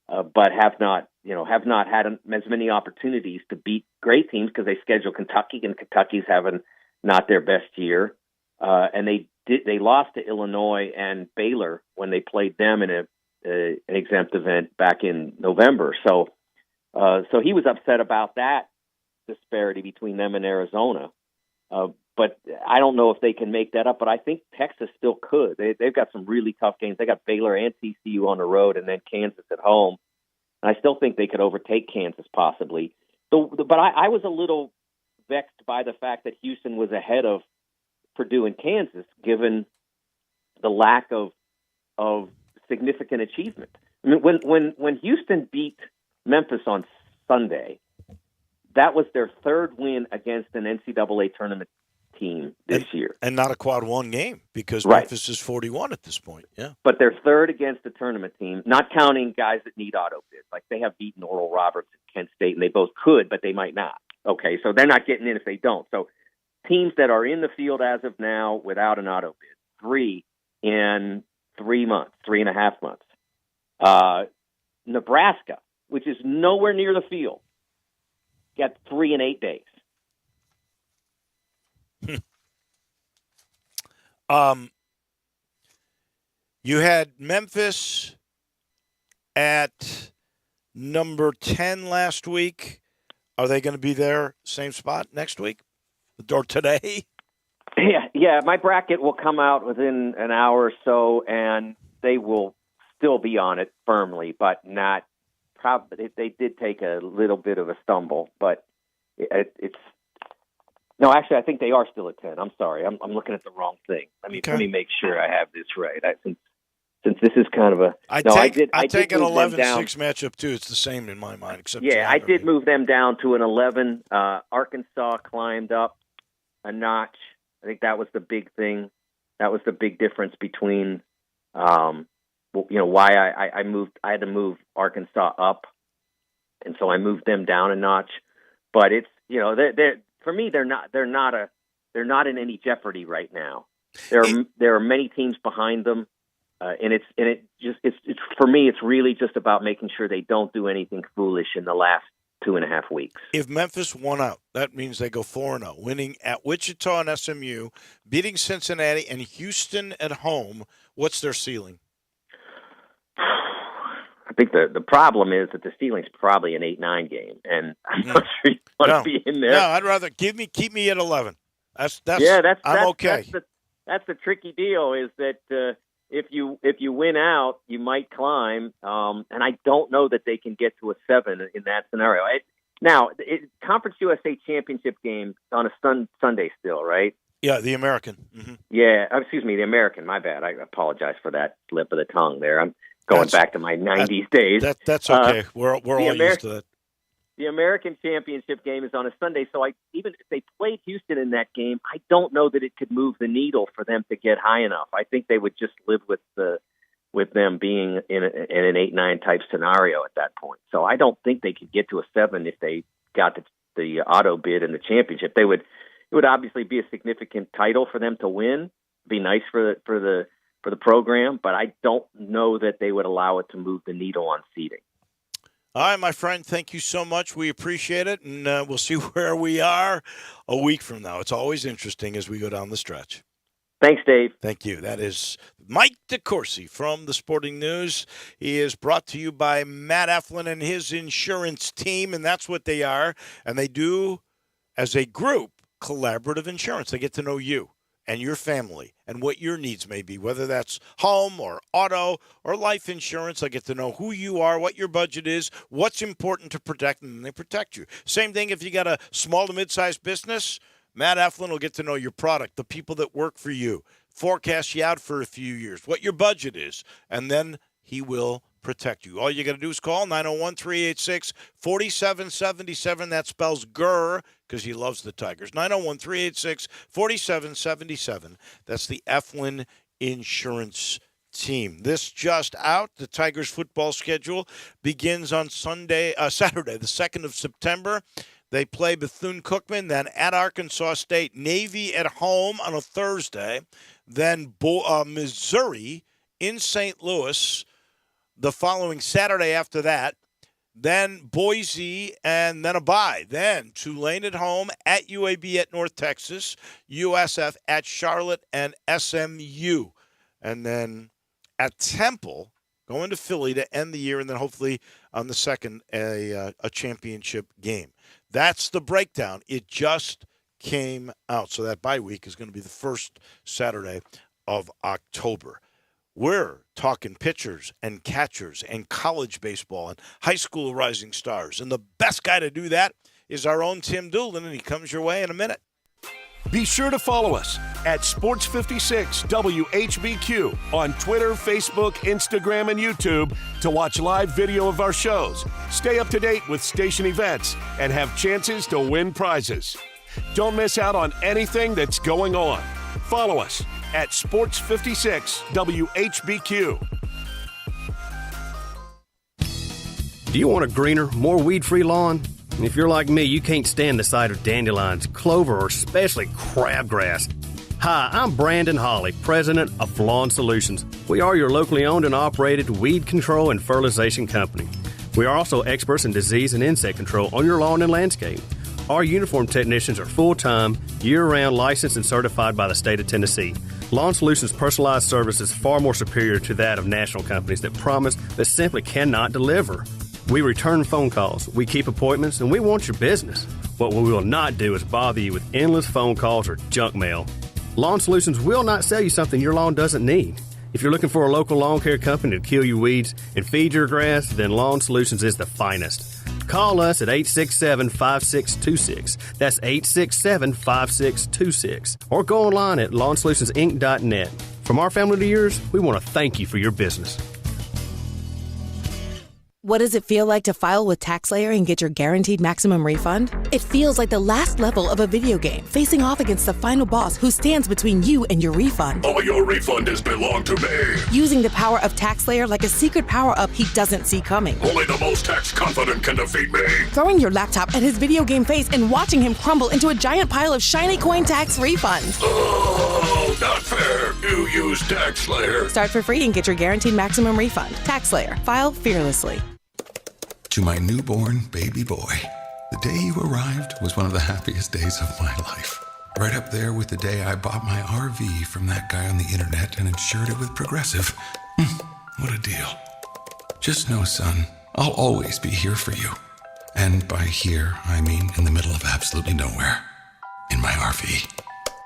but have not had as many opportunities to beat great teams because they schedule Kentucky, and Kentucky's having not their best year. And they lost to Illinois and Baylor when they played them in an exempt event back in November. So he was upset about that disparity between them and Arizona. But I don't know if they can make that up, but I think Texas still could. They've got some really tough games. They got Baylor and TCU on the road and then Kansas at home. And I still think they could overtake Kansas possibly. But I was a little vexed by the fact that Houston was ahead of Purdue and Kansas, given the lack of significant achievement. I mean, when Houston beat Memphis on Sunday, that was their 3rd win against an NCAA tournament team this year. And not a quad 1 game because Right. Memphis is 41 at this point. Yeah. But they're 3rd against the tournament team, not counting guys that need auto bids. Like they have beaten Oral Roberts at Kent State, and they both could, but they might not. Okay, so they're not getting in if they don't. So teams that are in the field as of now without an auto bid, 3 in 3 months, 3.5 months. Nebraska, which is nowhere near the field, got 3 in 8 days. You had Memphis at number 10 last week. Are they going to be there, same spot next week or today? Yeah. My bracket will come out within an hour or so, and they will still be on it firmly, but not. Probably they did take a little bit of a stumble, but it's. No, actually, I think they are still at 10. I'm sorry, I'm looking at the wrong thing. Let me make sure I have this right. Since this is kind of a. I take an 11-6 matchup too. It's the same in my mind, except I did move them down to an 11. Arkansas climbed up a notch. I think that was the big thing. That was the big difference between, why I moved. I had to move Arkansas up, and so I moved them down a notch. But it's they're for me they're not in any jeopardy right now. There are many teams behind them, and it's for me it's really just about making sure they don't do anything foolish in the last 2.5 weeks. If Memphis won out, that means they go 4-0, winning at Wichita and SMU, beating Cincinnati and Houston at home. What's their ceiling? I think the problem is that the ceiling's probably an 8-9 game, and I'm not sure you want to be in there. No, I'd rather keep me at 11. That's okay. That's the tricky deal. Is that if you win out, you might climb, and I don't know that they can get to a 7 in that scenario. Conference USA championship game on a Sunday still, right? Yeah, the American. Mm-hmm. Yeah, excuse me, the American. My bad. I apologize for that slip of the tongue there. I'm going back to my 90s days. That's okay. We're all used to that. The American championship game is on a Sunday, so even if they played Houston in that game, I don't know that it could move the needle for them to get high enough. I think they would just live with them being in an 8-9 type scenario at that point. So I don't think they could get to a 7 if they got the auto bid in the championship. It would obviously be a significant title for them to win. It'd be nice for the program, but I don't know that they would allow it to move the needle on seeding. All right, my friend, thank you so much. We appreciate it, and we'll see where we are a week from now. It's always interesting as we go down the stretch. Thanks, Dave. Thank you. That is Mike DeCourcy from the Sporting News. He is brought to you by Matt Eflin and his insurance team, and that's what they are. And they do, as a group, collaborative insurance. They get to know you and your family and what your needs may be, whether that's home or auto or life insurance. They get to know who you are, what your budget is, what's important to protect, and they protect you. Same thing if you got a small to mid-sized business. Matt Eflin will get to know your product, the people that work for you, forecast you out for a few years, what your budget is, and then he will protect you. All you got to do is call 901-386-4777. That spells GUR because he loves the Tigers. 901-386-4777. That's the Eflin Insurance Team. This just out. The Tigers football schedule begins on Saturday, the 2nd of September. They play Bethune-Cookman, then at Arkansas State, Navy at home on a Thursday, then Missouri in St. Louis the following Saturday after that, then Boise, and then a bye. Then Tulane at home, at UAB at North Texas, USF at Charlotte and SMU. And then at Temple, going to Philly to end the year, and then hopefully on the 2nd, a championship game. That's the breakdown. It just came out. So that bye week is going to be the first Saturday of October. We're talking pitchers and catchers and college baseball and high school rising stars. And the best guy to do that is our own Tim Doolin, and he comes your way in a minute. Be sure to follow us at Sports56 WHBQ on Twitter, Facebook, Instagram, and YouTube to watch live video of our shows, stay up to date with station events, and have chances to win prizes. Don't miss out on anything that's going on. Follow us at Sports56 WHBQ. Do you want a greener, more weed-free lawn? If you're like me, you can't stand the sight of dandelions, clover, or especially crabgrass. Hi, I'm Brandon Hawley, president of Lawn Solutions. We are your locally owned and operated weed control and fertilization company. We are also experts in disease and insect control on your lawn and landscape. Our uniformed technicians are full-time, year-round licensed and certified by the state of Tennessee. Lawn Solutions' personalized service is far more superior to that of national companies that promise but simply cannot deliver. We return phone calls, we keep appointments, and we want your business. What we will not do is bother you with endless phone calls or junk mail. Lawn Solutions will not sell you something your lawn doesn't need. If you're looking for a local lawn care company to kill your weeds and feed your grass, then Lawn Solutions is the finest. Call us at 867-5626. That's 867-5626. Or go online at LawnSolutionsInc.net. From our family to yours, we want to thank you for your business. What does it feel like to file with TaxSlayer and get your guaranteed maximum refund? It feels like the last level of a video game, facing off against the final boss who stands between you and your refund. All your refund has belonged to me. Using the power of TaxSlayer like a secret power-up he doesn't see coming. Only the most tax-confident can defeat me. Throwing your laptop at his video game face and watching him crumble into a giant pile of shiny coin tax refunds. Oh, not fair. You use TaxSlayer. Start for free and get your guaranteed maximum refund. TaxSlayer. File fearlessly. To my newborn baby boy, the day you arrived was one of the happiest days of my life. Right up there with the day I bought my RV from that guy on the internet and insured it with Progressive. What a deal. Just know, son, I'll always be here for you. And by here, I mean in the middle of absolutely nowhere. In my RV.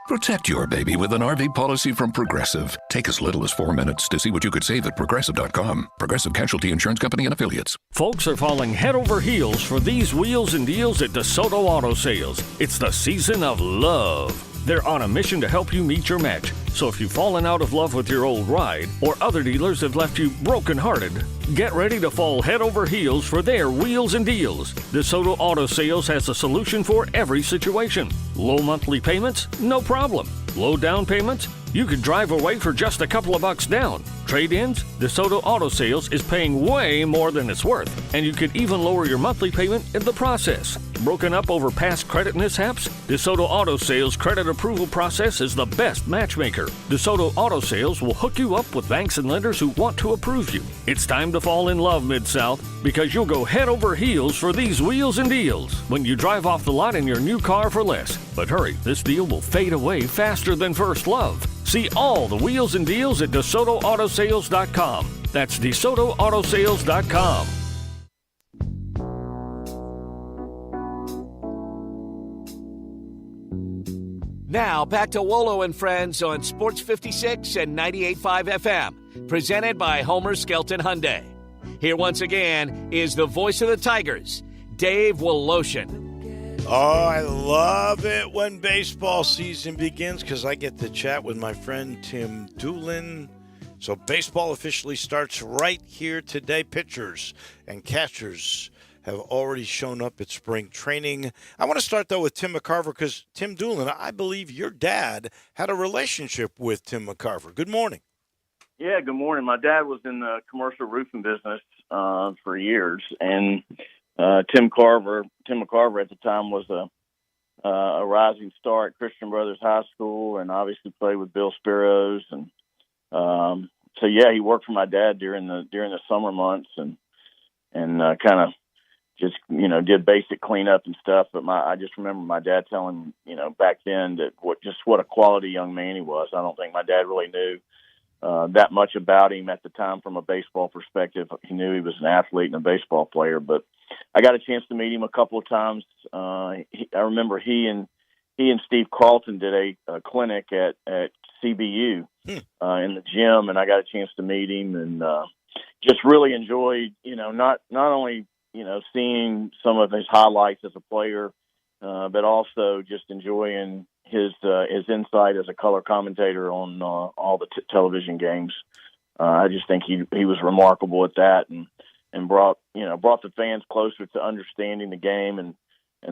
Protect your baby with an RV policy from Progressive. Take as little as 4 minutes to see what you could save at Progressive.com. Progressive Casualty Insurance Company and Affiliates. Folks are falling head over heels for these wheels and deals at DeSoto Auto Sales. It's the season of love. They're on a mission to help you meet your match. So if you've fallen out of love with your old ride, or other dealers have left you brokenhearted, get ready to fall head over heels for their wheels and deals. DeSoto Auto Sales has a solution for every situation. Low monthly payments? No problem. Low down payments? You could drive away for just a couple of bucks down. Trade-ins? DeSoto Auto Sales is paying way more than it's worth, and you could even lower your monthly payment in the process. Broken up over past credit mishaps? DeSoto Auto Sales credit approval process is the best matchmaker. DeSoto Auto Sales will hook you up with banks and lenders who want to approve you. It's time to fall in love, Mid-South, because you'll go head over heels for these wheels and deals when you drive off the lot in your new car for less. But hurry, this deal will fade away faster than first love. See all the wheels and deals at DeSotoAutosales.com. That's DeSotoAutosales.com. Now back to Wolo and Friends on Sports 56 and 98.5 FM, presented by Homer Skelton Hyundai. Here once again is the voice of the Tigers, Dave Woloshin. Oh, I love it when baseball season begins because I get to chat with my friend Tim Doolin. So baseball officially starts right here today. Pitchers and catchers have already shown up at spring training. I want to start, though, with Tim McCarver because, Tim Doolin, I believe your dad had a relationship with Tim McCarver. Good morning. Yeah, good morning. My dad was in the commercial roofing business for years, and Tim McCarver at the time was a rising star at Christian Brothers High School, and obviously played with Bill Spiros, and so yeah, he worked for my dad during the summer months, and kind of just did basic cleanup and stuff. But I just remember my dad telling back then that what a quality young man he was. I don't think my dad really knew that much about him at the time from a baseball perspective. He knew he was an athlete and a baseball player, but I got a chance to meet him a couple of times. I remember he and Steve Carlton did a clinic at CBU in the gym, and I got a chance to meet him and just really enjoyed, not only seeing some of his highlights as a player, but also just enjoying his insight as a color commentator on all the television games. I just think he was remarkable at that, and brought the fans closer to understanding the game and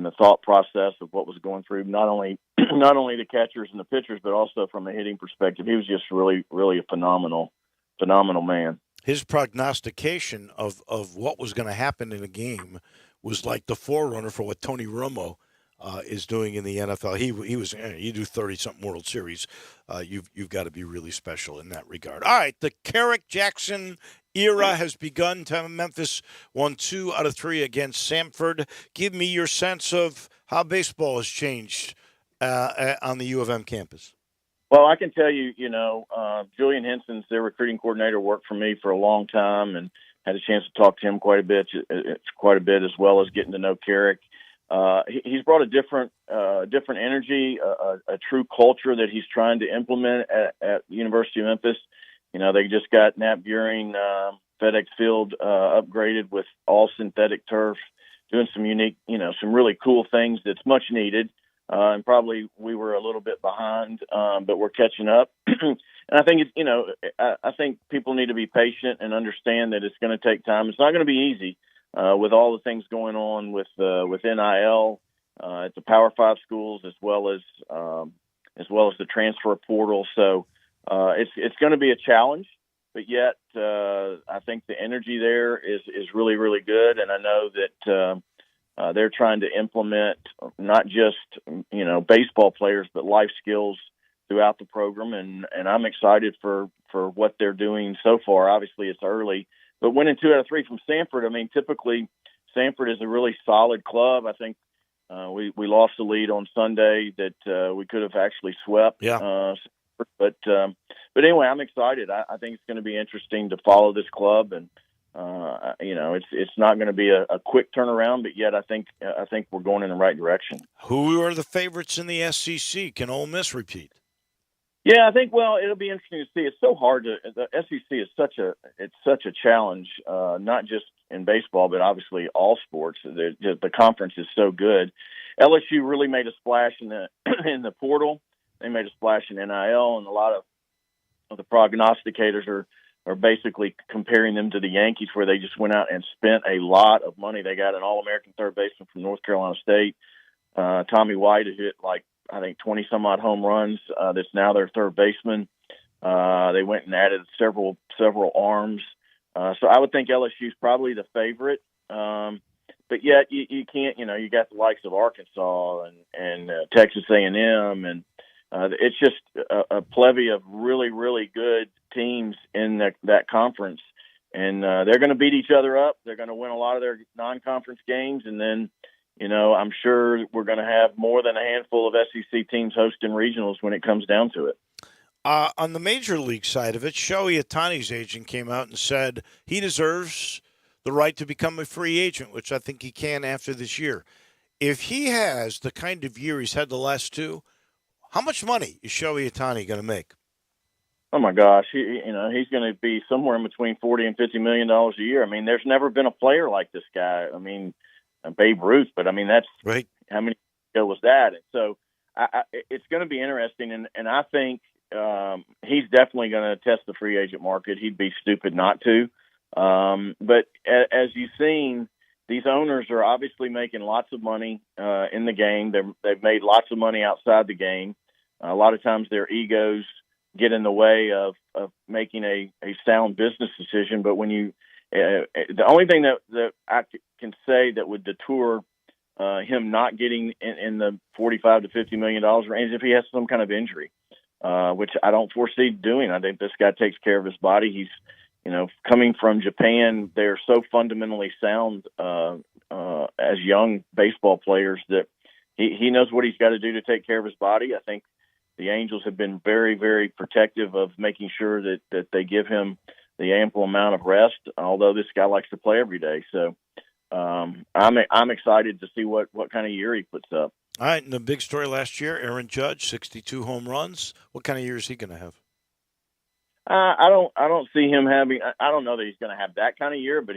the thought process of what was going through not only the catchers and the pitchers, but also from a hitting perspective. He was just really, really a phenomenal man. His prognostication of what was going to happen in a game was like the forerunner for what Tony Romo is doing in the NFL. He was, you do 30-something World Series, you've got to be really special in that regard. All right, the Carrick Jackson era has begun. Memphis won 2 out of 3 against Samford. Give me your sense of how baseball has changed on the U of M campus. Well, I can tell you, Julian Henson's their recruiting coordinator, worked for me for a long time, and had a chance to talk to him quite a bit, as well as getting to know Carrick. He's brought a different energy, a true culture that he's trying to implement at University of Memphis. They just got Nat Buehring FedEx Field upgraded with all synthetic turf, doing some unique, some really cool things that's much needed. And probably we were a little bit behind, but we're catching up. And I think I think people need to be patient and understand that it's going to take time. It's not going to be easy with all the things going on with NIL at the Power 5 schools, as well as the transfer portal. So it's going to be a challenge, but yet I think the energy there is really, really good, and I know that. They're trying to implement not just, baseball players, but life skills throughout the program. And I'm excited for what they're doing so far. Obviously it's early, but winning 2 out of 3 from Samford. I mean, typically Sanford is a really solid club. I think we lost the lead on Sunday that we could have actually swept. Yeah. But anyway, I'm excited. I think it's going to be interesting to follow this club, and it's not going to be a quick turnaround, but yet I think we're going in the right direction. Who are the favorites in the SEC? Can Ole Miss repeat? Yeah, I think. Well, it'll be interesting to see. It's so hard to. The SEC is such a challenge, not just in baseball, but obviously all sports. The conference is so good. LSU really made a splash in the portal. They made a splash in NIL, and a lot of the prognosticators are basically comparing them to the Yankees, where they just went out and spent a lot of money. They got an All-American third baseman from North Carolina State, Tommy White, who hit I think 20-some-odd home runs. That's now their third baseman. They went and added several arms. So I would think LSU is probably the favorite. But yet you can't, you got the likes of Arkansas and Texas A&M, and it's just a plethora of really, really good teams in that conference. And they're going to beat each other up. They're going to win a lot of their non-conference games, and then I'm sure we're going to have more than a handful of SEC teams hosting regionals when it comes down to it. On the major league side of it, Shohei Ohtani's agent came out and said he deserves the right to become a free agent, which I think he can after this year. If he has the kind of year he's had the last two, how much money is Shohei Ohtani going to make? Oh my gosh, he's going to be somewhere in between $40 and $50 million a year. I mean, there's never been a player like this guy. I mean, Babe Ruth, but I mean that's right. How many years ago was that? And so it's going to be interesting, and I think he's definitely going to test the free agent market. He'd be stupid not to. But as you've seen, these owners are obviously making lots of money in the game. They've made lots of money outside the game. A lot of times their egos get in the way of making a sound business decision. But when you the only thing that I can say that would deter him not getting in the $45 to $50 million range if he has some kind of injury, which I don't foresee doing. I think this guy takes care of his body. He's, coming from Japan, they're so fundamentally sound as young baseball players that he knows what he's got to do to take care of his body. I think the Angels have been very, very protective of making sure that they give him the ample amount of rest, although this guy likes to play every day. So I'm excited to see what kind of year he puts up. All right, and the big story last year, Aaron Judge, 62 home runs. What kind of year is he going to have? I don't see him having. I don't know that he's going to have that kind of year, but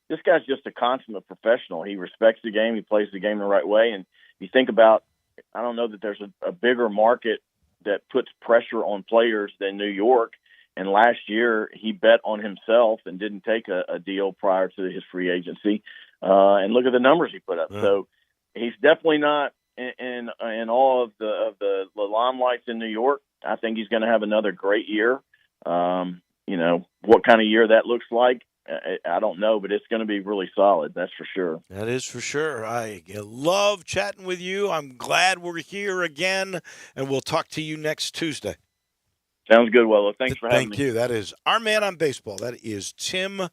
this guy's just a consummate professional. He respects the game. He plays the game the right way. And you think about, I don't know that there's a bigger market that puts pressure on players than New York. And last year he bet on himself and didn't take a deal prior to his free agency. And look at the numbers he put up. Yeah. So he's definitely not in all of the limelights in New York. I think he's going to have another great year. What kind of year that looks like, I don't know, but it's going to be really solid. That's for sure. That is for sure. I love chatting with you. I'm glad we're here again, and we'll talk to you next Tuesday. Sounds good, Wolo. Thanks for having me. Thank you. That is our man on baseball. That is Tim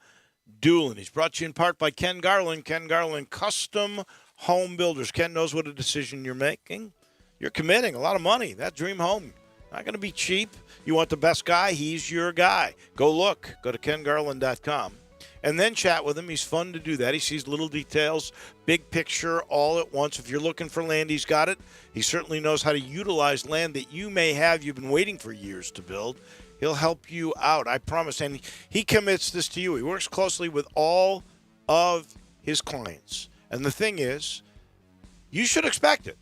Doolin. He's brought to you in part by Ken Garland. Ken Garland Custom Home Builders. Ken knows what a decision you're making. You're committing a lot of money. That dream home, not going to be cheap. You want the best guy? He's your guy. Go look. Go to kengarland.com. And then chat with him. He's fun to do that. He sees little details, big picture, all at once. If you're looking for land, he's got it. He certainly knows how to utilize land that you may have you've been waiting for years to build. He'll help you out, I promise. And he commits this to you. He works closely with all of his clients. And the thing is, you should expect it.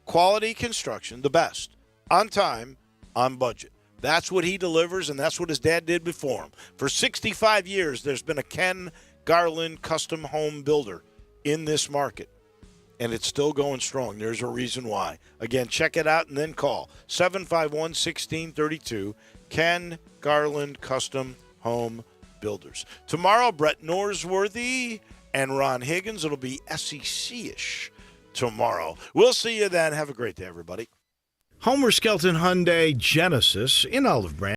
Quality construction, the best. On time, on budget. That's what he delivers, and that's what his dad did before him. For 65 years, there's been a Ken Garland custom home builder in this market, and it's still going strong. There's a reason why. Again, check it out and then call 751-1632, Ken Garland Custom Home Builders. Tomorrow, Brett Norsworthy and Ron Higgins. It'll be SEC-ish tomorrow. We'll see you then. Have a great day, everybody. Homer Skelton Hyundai Genesis in Olive Branch